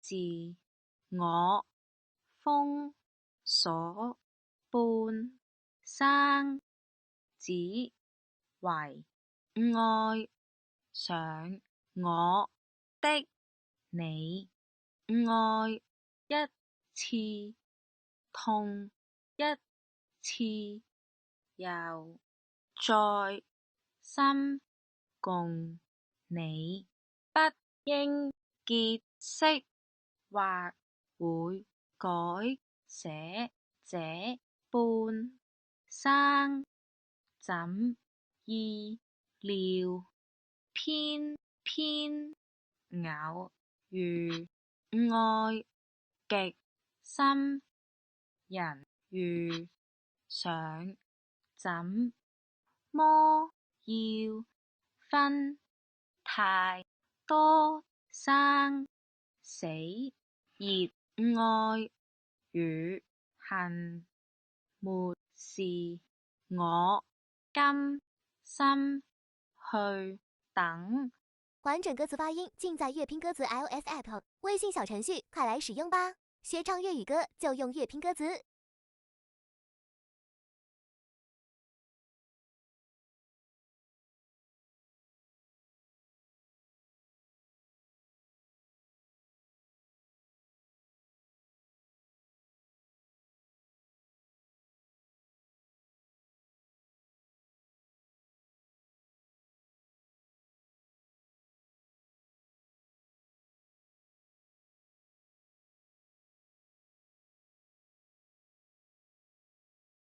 自我封鎖半生只為愛上我的你，愛一次痛一次，又再深共你，不應結識或會改寫這半生，怎意料偏偏偶遇愛極深，人遇上怎麼要分太多生死，熱愛與恨沒事，我甘心去等。完整歌词发音尽在乐拼歌词 iOS App 微信小程序，快来使用吧！学唱粤语歌就用乐拼歌词。